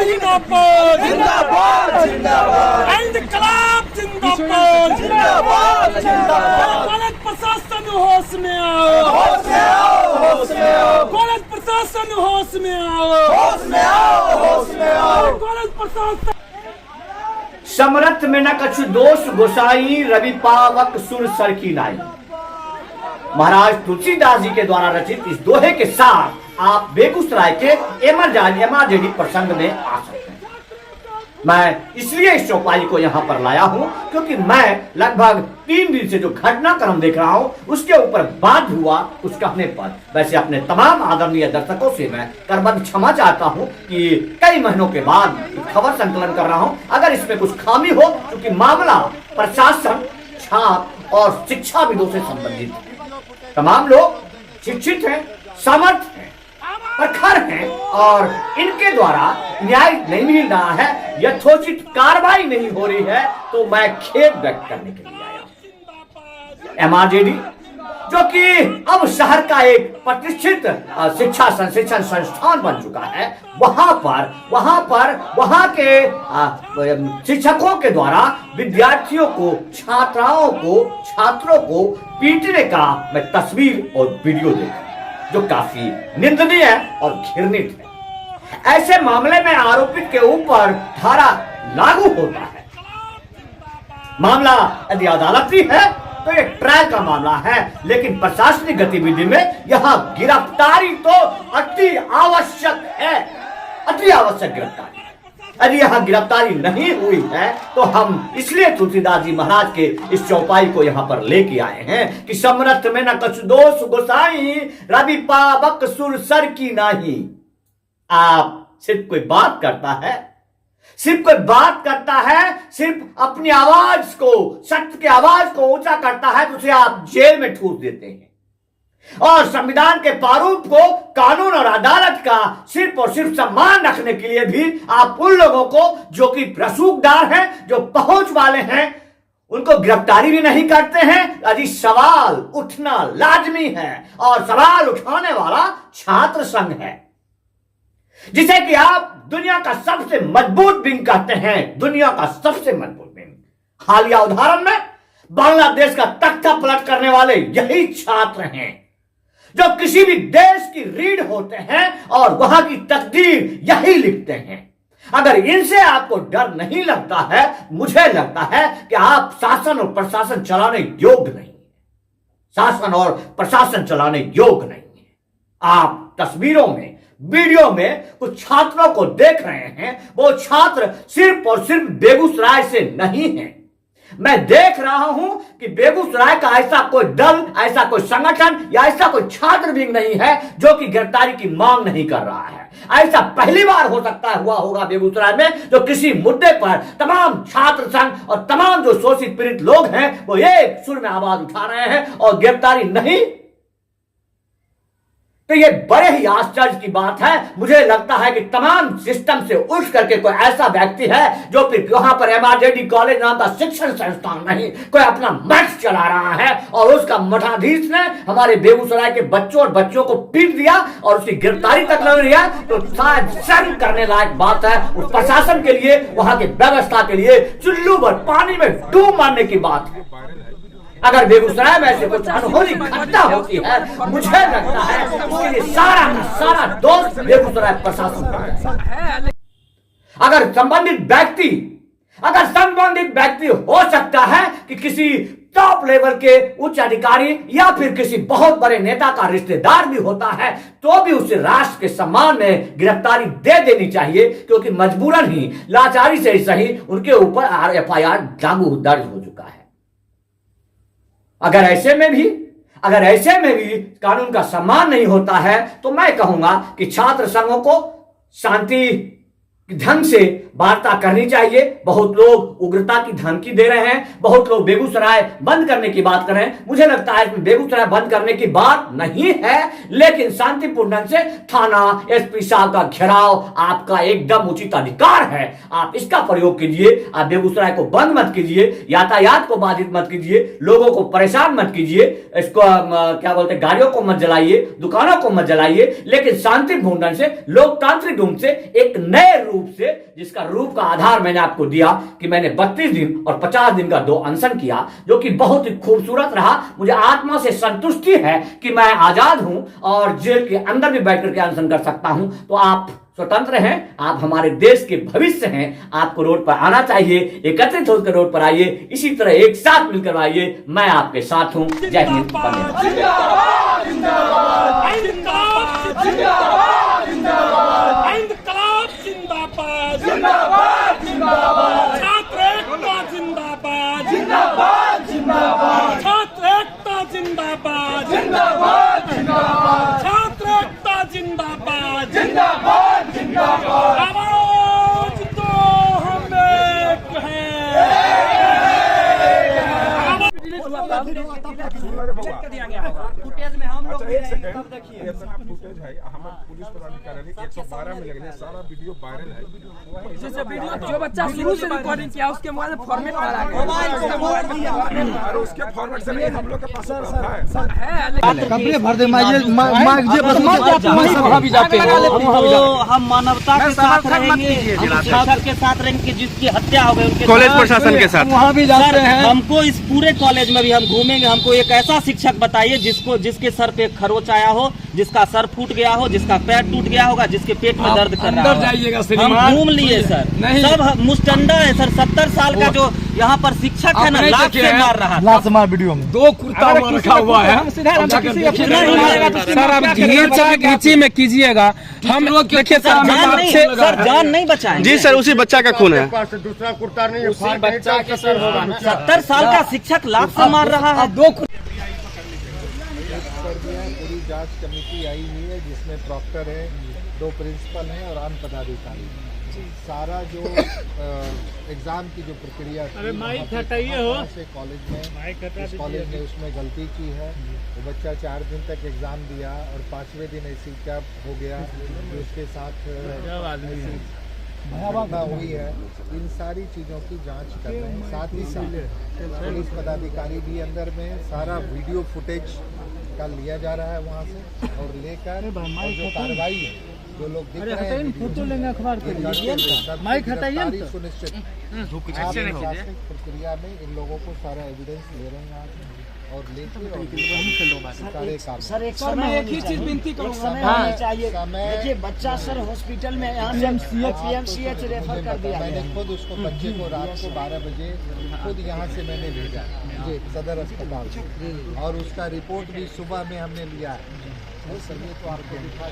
जिंदाबाद जिंदाबाद जिंदाबाद इंकलाब जिंदाबाद जिंदाबाद जिंदाबाद पुलिस प्रशासन होश में आओ होश में आओ होश में आओ पुलिस प्रशासन होश में आओ होश में आओ होश में आओ पुलिस प्रशासन समरथ में न कछु दोष गोसाई रवि पावक सुर सर की नाई। महाराज तुलसीदास जी के द्वारा रचित इस दोहे के साथ आप बेगूसराय के एमरजेडी प्रसंग में आ सकते हैं। मैं इसलिए इस चौपाई को यहाँ पर लाया हूँ क्योंकि मैं लगभग 3 दिन से जो घटनाक्रम देख रहा हूँ उसके ऊपर बात हुआ कुछ कहने पर वैसे अपने तमाम आदरणीय दर्शकों से मैं करबद्ध क्षमा चाहता हूँ कि कई महीनों के बाद खबर संकलन कर रहा हूँ। अगर इसमें कुछ खामी हो क्योंकि मामला प्रशासन छात्र और शिक्षाविदों से संबंधित है। तमाम लोग शिक्षित हैं, समर्थ हैं, प्रखर हैं और इनके द्वारा न्याय नहीं मिल रहा है, यथोचित कार्रवाई नहीं हो रही है, तो मैं खेद व्यक्त करने के लिए आया हूं। एमआरजेडी जो कि अब शहर का एक प्रतिष्ठित शिक्षा संशिक्षण संस्थान बन चुका है, वहां के शिक्षकों के द्वारा विद्यार्थियों को, छात्रों को पीटने का मैं तस्वीर और वीडियो देखा जो काफी निंदनीय और घृणित है। ऐसे मामले में आरोपित के ऊपर धारा लागू होता है। मामला यदि अदालती है तो ये ट्रायल का मामला है, लेकिन प्रशासनिक गतिविधि में यहां गिरफ्तारी तो अति आवश्यक है, अति आवश्यक गिरफ्तारी। यदि यहाँ गिरफ्तारी नहीं हुई है तो हम इसलिए तुलसीदास जी महाराज के इस चौपाई को यहाँ पर लेके आए हैं कि समरथ में न कछु दोष गोसाई रवि पावक सुर सर की नाही। आप सिर्फ कोई बात करता है, सिर्फ अपनी आवाज को, सत्य की आवाज को ऊंचा करता है तो उसे आप जेल में ठूस देते हैं और संविधान के प्रारूप को, कानून और अदालत का सिर्फ और सिर्फ सम्मान रखने के लिए भी आप उन लोगों को जो कि रसूखदार हैं, जो पहुंच वाले हैं, उनको गिरफ्तारी भी नहीं करते हैं। यदि सवाल उठना लाजमी है और सवाल उठाने वाला छात्र संघ है जिसे कि आप दुनिया का सबसे मजबूत विंग कहते हैं, दुनिया का सबसे मजबूत विंग। हालिया उदाहरण में बांग्लादेश का तख्ता पलट करने वाले यही छात्र हैं जो किसी भी देश की रीढ़ होते हैं और वहां की तकदीर यही लिखते हैं। अगर इनसे आपको डर नहीं लगता है, मुझे लगता है कि आप शासन और प्रशासन चलाने योग्य नहीं है, शासन और प्रशासन चलाने योग्य नहीं है। आप तस्वीरों में, वीडियो में कुछ छात्रों को देख रहे हैं, वो छात्र सिर्फ और सिर्फ बेगूसराय से नहीं है। मैं देख रहा हूं कि बेगूसराय का ऐसा कोई दल, ऐसा कोई संगठन या ऐसा कोई छात्र विंग नहीं है जो कि गिरफ्तारी की मांग नहीं कर रहा है। ऐसा पहली बार हो सकता है हुआ होगा बेगूसराय में जो किसी मुद्दे पर तमाम छात्र संघ और तमाम जो शोषित पीड़ित लोग हैं वो एक सुर में आवाज उठा रहे हैं और गिरफ्तारी नहीं। तो ये बड़े ही आश्चर्य की बात है। मुझे लगता है कि तमाम सिस्टम से उठ करके कोई ऐसा व्यक्ति है जो फिर वहां पर एमआरजेडी कॉलेज नाम का शिक्षण संस्थान नहीं, कोई अपना मठ चला रहा है और उसका मठाधीश ने हमारे बेगूसराय के बच्चों और बच्चों को पीट दिया और उसकी गिरफ्तारी तक नहीं लिया, तो शायद शर्म करने लायक बात है उस प्रशासन के लिए, वहां की व्यवस्था के लिए। चुल्लू भर पानी में डूब मारने की बात है। अगर बेगूसराय में ऐसे कुछ अनहोनी घटना होती है, मुझे लगता है उसके लिए सारा का सारा दोष बेगूसराय प्रशासन का है। अगर संबंधित व्यक्ति हो सकता है कि किसी टॉप लेवल के उच्च अधिकारी या फिर किसी बहुत बड़े नेता का रिश्तेदार भी होता है, तो भी उसे राष्ट्र के सम्मान में गिरफ्तारी दे देनी चाहिए, क्योंकि मजबूरन ही, लाचारी से ही सही, उनके ऊपर एफआईआर दर्ज हो चुका है। अगर ऐसे में भी कानून का सम्मान नहीं होता है तो मैं कहूंगा कि छात्र संघों को शांति ढंग से वार्ता करनी चाहिए। बहुत लोग उग्रता की धमकी दे रहे हैं, बहुत लोग बेगूसराय बंद करने की बात कर रहे हैं। मुझे लगता है कि बेगूसराय बंद करने की बात नहीं है, लेकिन शांतिपूर्ण ढंग से थाना, एसपी साहब का घेराव आपका एकदम उचित अधिकार है। आप इसका प्रयोग कीजिए। आप बेगूसराय को बंद मत कीजिए, यातायात को बाधित मत कीजिए, लोगों को परेशान मत कीजिए, इसको क्या बोलते हैं, गाड़ियों को मत जलाइए, दुकानों को मत जलाइए, लेकिन शांतिपूर्ण ढंग से, लोकतांत्रिक ढंग से एक नए रूप रूप से, जिसका रूप का आधार मैंने आपको दिया कि मैंने 32 दिन और 50 दिन का 2 अनशन किया, जो कि बहुत ही खूबसूरत रहा। मुझे आत्मा से संतुष्टि है कि मैं आजाद हूं और जेल के अंदर भी बैठ करके अनशन कर सकता हूं। तो आप स्वतंत्र हैं, आप हमारे देश के भविष्य हैं, आपको रोड पर आना चाहिए, एकत्रित होकर रोड पर आइए, इसी तरह एक साथ मिलकर आइए। मैं आपके साथ हूं। जय हिंद। जिंदाबाद जिंदाबाद इंकलाब जिंदाबाद जिंदाबाद इंकलाब जिंदाबाद जिंदाबाद जिंदाबाद छात्र एकता जिंदाबाद जिंदाबाद जिंदाबाद छात्र एकता जिंदाबाद जिंदाबाद जिंदाबाद छात्र एकता जिंदाबाद जिंदाबाद जिंदाबाद आवाज दो हम एक हैं। फुटेज में हम लोग भी एक रहेंगे, सेकंड, तब देखिए। ये अपना फुटेज है, हमारे पुलिस पदाधिकारी 112 में लगे, सारा वीडियो वायरल है। जो बच्चा शुरू से रिकॉर्डिंग किया उसके मोबाइल में फॉर्मेट मारा गया। और उसके फॉर्मेट से नहीं, हम लोग के पास है। कपड़े भर दे भी जाते तो हम मानवता के साथ रहेंगे, हम शिक्षक के साथ रहेंगे, जिसकी हत्या हो गई उनके कॉलेज प्रशासन के साथ वहाँ भी जाते हैं। हमको इस पूरे कॉलेज में भी हम घूमेंगे। हमको एक ऐसा शिक्षक बताइए जिसके सर पे खरोच आया हो, जिसका सर फूट गया हो, जिसका पैर टूट गया होगा, जिसके पेट में दर्द कर रहा हो। हम घूम लिए सर, सब मुस्टंडा है सर। 70 साल का जो यहाँ पर शिक्षक है ना, लात से मार रहा है। लात से मार वीडियो में 2 कुर्ता रखा हुआ है। सर आप घींची में कीजिएगा, हम देखिए सर जान नहीं बचाएंगे। जी सर, उसी बच्चा का खून है। दूसरा कुर्ता नहीं है, उसी बच्चा का सर होगा। 70 साल का शिक्षक लात से मार रहा है। पूरी जांच कमेटी आई हुई है, जिसमें प्रॉक्टर है, 2 प्रिंसिपल हैं और आन पदाधिकारी। सारा जो एग्जाम की जो प्रक्रिया थी, से कॉलेज में इस कॉलेज ने उसमें गलती की है। वो बच्चा 4 दिन तक एग्जाम दिया और 5वें दिन ऐसी क्या हो गया कि उसके साथ ऐसी घटना हुई है। इन सारी चीज़ों की जांच कर रहे हैं। साथ ही साथ पुलिस पदाधिकारी भी अंदर में सारा वीडियो फुटेज का लिया जा रहा है वहाँ से, और लेकर और जो कार्रवाई है, जो लोग दिख रहे हैं फोटो लेंगे अखबार के माइक हटाइए सुनिश्चित। प्रशासनिक प्रक्रिया में इन लोगों को सारा एविडेंस ले रहे हैं यहाँ से और लेके सर एक समय एक ही चीज विनती करूंगा चाहिए। देखिए बच्चा सर हॉस्पिटल में यहाँ से PMCH रेफर कर दिया। मैंने खुद उसको बच्चे को रात को 12 बजे खुद यहाँ से मैंने भेजा सदर अस्पताल, और उसका रिपोर्ट भी सुबह में हमने लिया है। सर ये तो आपको दिखा